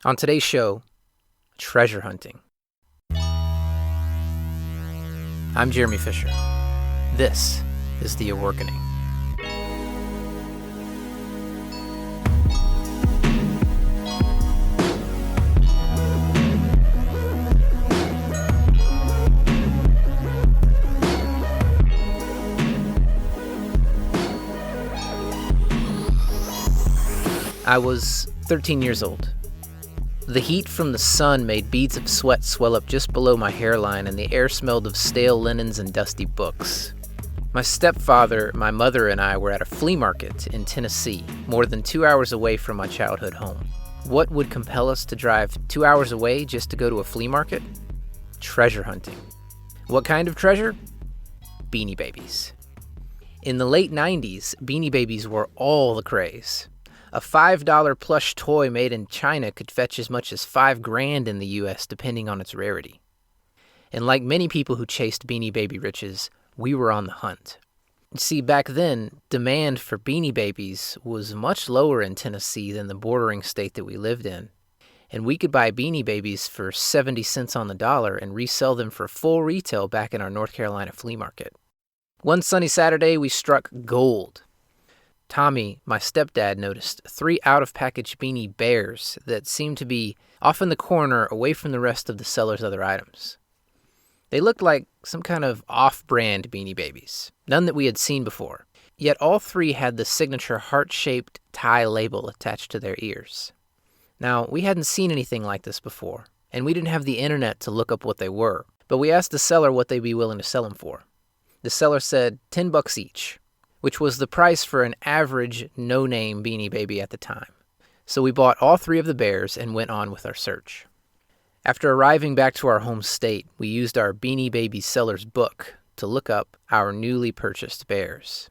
On today's show, treasure hunting. I'm Jeremy Fisher. This is the Aworkening. I was 13 years old. The heat from the sun made beads of sweat swell up just below my hairline, and the air smelled of stale linens and dusty books. My stepfather, my mother, and I were at a flea market in Tennessee, more than 2 hours away from my childhood home. What would compel us to drive 2 hours away just to go to a flea market? Treasure hunting. What kind of treasure? Beanie Babies. In the late 90s, Beanie Babies were all the craze. A $5 plush toy made in China could fetch as much as $5,000 in the US, depending on its rarity. And like many people who chased Beanie Baby riches, we were on the hunt. See, back then, demand for Beanie Babies was much lower in Tennessee than the bordering state that we lived in. And we could buy Beanie Babies for 70 cents on the dollar and resell them for full retail back in our North Carolina flea market. One sunny Saturday, we struck gold. Tommy, my stepdad, noticed 3 out-of-package Beanie Bears that seemed to be off in the corner away from the rest of the seller's other items. They looked like some kind of off-brand Beanie Babies, none that we had seen before. Yet all 3 had the signature heart-shaped tie label attached to their ears. Now, we hadn't seen anything like this before, and we didn't have the internet to look up what they were, but we asked the seller what they'd be willing to sell them for. The seller said $10 each, which was the price for an average no-name Beanie Baby at the time. So we bought all 3 of the bears and went on with our search. After arriving back to our home state, we used our Beanie Baby seller's book to look up our newly purchased bears.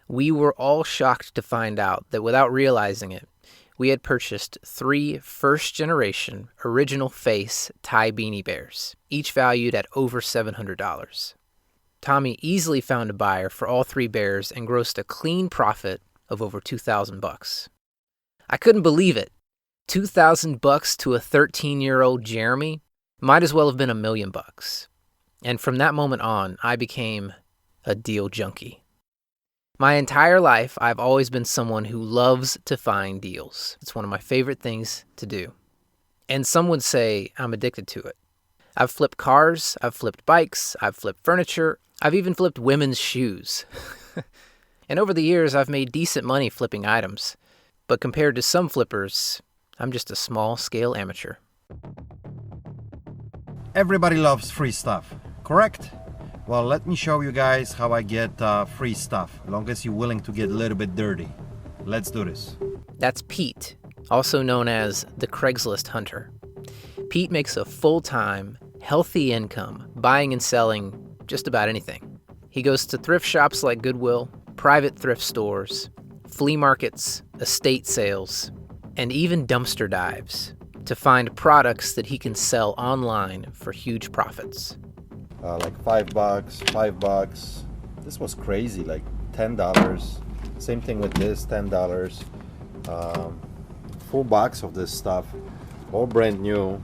We were all shocked to find out that without realizing it, we had purchased 3 first-generation original face tie Beanie Bears, each valued at over $700. Tommy easily found a buyer for all 3 bears and grossed a clean profit of over $2,000. I couldn't believe it. $2,000 to a 13-year-old Jeremy might as well have been $1 million. And from that moment on, I became a deal junkie. My entire life, I've always been someone who loves to find deals. It's one of my favorite things to do. And some would say I'm addicted to it. I've flipped cars, I've flipped bikes, I've flipped furniture, I've even flipped women's shoes. And over the years, I've made decent money flipping items. But compared to some flippers, I'm just a small-scale amateur. Everybody loves free stuff, correct? Well, let me show you guys how I get free stuff, as long as you're willing to get a little bit dirty. Let's do this. That's Pete, also known as the Craigslist Hunter. Pete makes a full-time, healthy income buying and selling just about anything. He goes to thrift shops like Goodwill, private thrift stores, flea markets, estate sales, and even dumpster dives to find products that he can sell online for huge profits. Like $5. This was crazy, like $10. Same thing with this, $10. Full box of this stuff, all brand new.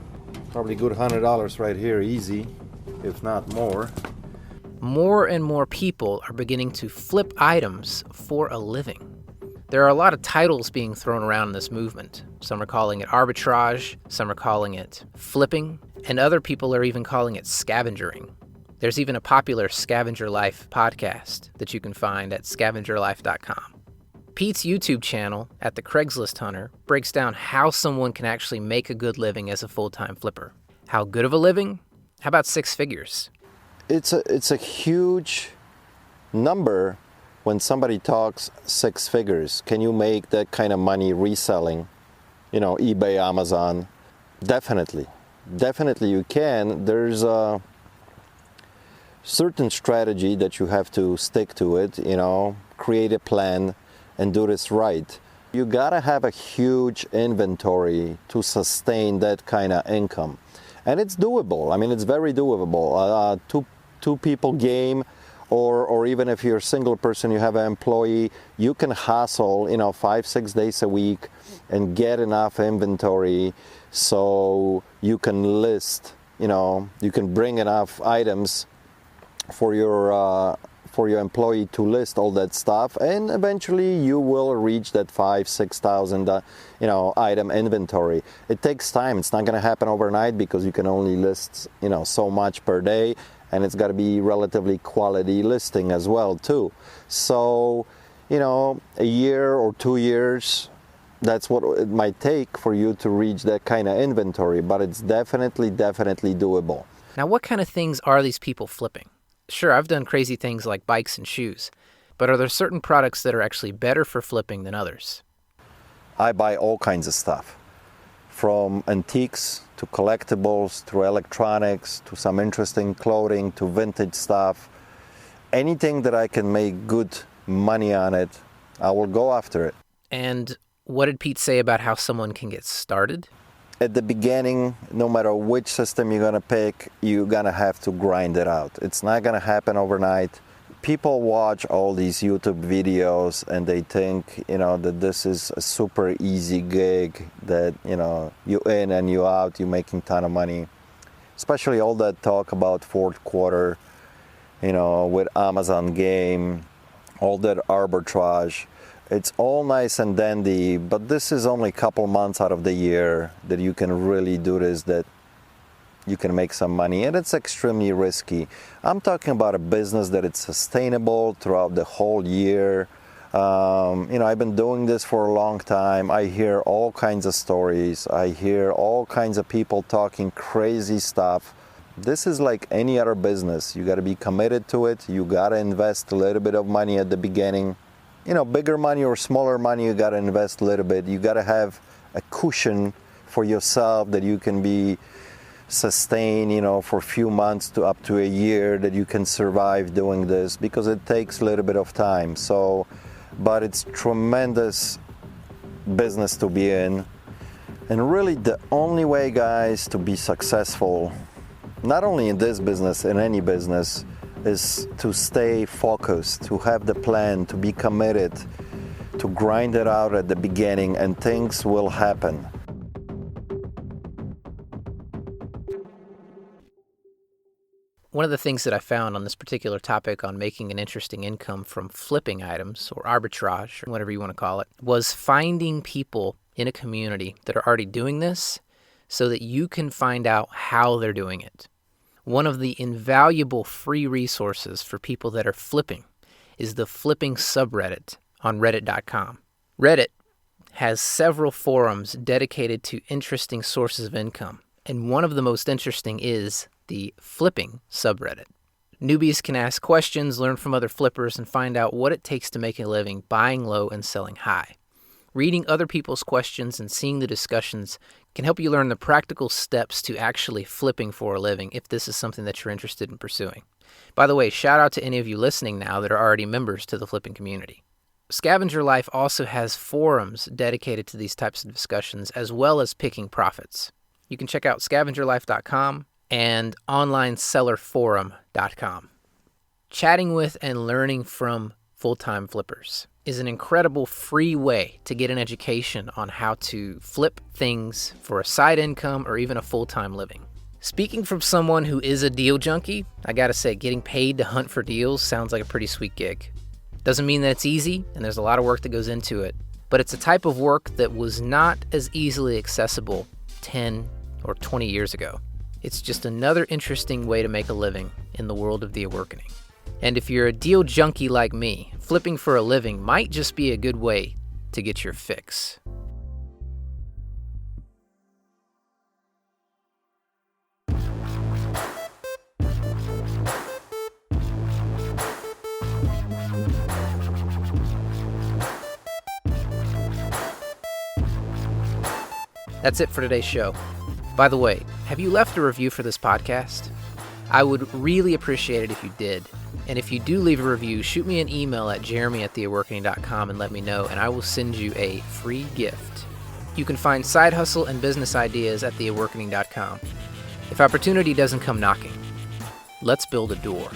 Probably good $100 right here, easy, if not more. More and more people are beginning to flip items for a living. There are a lot of titles being thrown around in this movement. Some are calling it arbitrage, some are calling it flipping, and other people are even calling it scavengering. There's even a popular Scavenger Life podcast that you can find at scavengerlife.com. Pete's YouTube channel, at the Craigslist Hunter, breaks down how someone can actually make a good living as a full-time flipper. How good of a living? How about 6 figures? It's a huge number when somebody talks 6 figures. Can you make that kind of money reselling? eBay, Amazon? Definitely you can. There's a certain strategy that you have to stick to it, create a plan and do this right. You gotta have a huge inventory to sustain that kind of income. And it's doable. I mean, it's very doable. Two people game, or even if you're a single person, you have an employee, you can hustle, 5-6 days a week and get enough inventory so you can list, you can bring enough items for your employee to list all that stuff, and eventually you will reach that 5,000-6,000 item inventory. It takes time. It's not going to happen overnight because you can only list so much per day, and it's got to be relatively quality listing as well too. So a year or 2 years, that's what it might take for you to reach that kind of inventory, but it's definitely doable. Now, what kind of things are these people flipping? Sure, I've done crazy things like bikes and shoes, but are there certain products that are actually better for flipping than others? I buy all kinds of stuff, from antiques to collectibles to electronics to some interesting clothing to vintage stuff. Anything that I can make good money on it, I will go after it. And what did Pete say about how someone can get started? At the beginning, no matter which system you're going to pick, you're going to have to grind it out. It's not going to happen overnight. People watch all these YouTube videos and they think, that this is a super easy gig, that, you in and you out, you're making a ton of money. Especially all that talk about fourth quarter, with Amazon game, all that arbitrage. It's all nice and dandy, but this is only a couple months out of the year that you can really do this, that you can make some money, and it's extremely risky. I'm talking about a business that it's sustainable throughout the whole year. I've been doing this for a long time. I hear all kinds of stories. I hear all kinds of people talking crazy stuff. This is like any other business. You got to be committed to it. You got to invest a little bit of money at the beginning. Bigger money or smaller money, you got to invest a little bit. You got to have a cushion for yourself that you can be sustained, for a few months to up to a year, that you can survive doing this, because it takes a little bit of time. So, but it's tremendous business to be in. And really the only way, guys, to be successful, not only in this business, in any business, is to stay focused, to have the plan, to be committed, to grind it out at the beginning, and things will happen. One of the things that I found on this particular topic on making an interesting income from flipping items, or arbitrage, or whatever you want to call it, was finding people in a community that are already doing this so that you can find out how they're doing it. One of the invaluable free resources for people that are flipping is the flipping subreddit on reddit.com. Reddit has several forums dedicated to interesting sources of income, and one of the most interesting is the flipping subreddit. Newbies can ask questions, learn from other flippers, and find out what it takes to make a living buying low and selling high. Reading other people's questions and seeing the discussions can help you learn the practical steps to actually flipping for a living if this is something that you're interested in pursuing. By the way, shout out to any of you listening now that are already members to the flipping community. Scavenger Life also has forums dedicated to these types of discussions, as well as picking profits. You can check out scavengerlife.com and onlinesellerforum.com. Chatting with and learning from full-time flippers is an incredible free way to get an education on how to flip things for a side income or even a full-time living. Speaking from someone who is a deal junkie, I gotta say, getting paid to hunt for deals sounds like a pretty sweet gig. Doesn't mean that it's easy, and there's a lot of work that goes into it, but it's a type of work that was not as easily accessible 10 or 20 years ago. It's just another interesting way to make a living in the world of the Aworkening. And if you're a deal junkie like me, flipping for a living might just be a good way to get your fix. That's it for today's show. By the way, have you left a review for this podcast? I would really appreciate it if you did. And if you do leave a review, shoot me an email at jeremy@theaworkening.com and let me know, and I will send you a free gift. You can find side hustle and business ideas at theaworkening.com. If opportunity doesn't come knocking, let's build a door.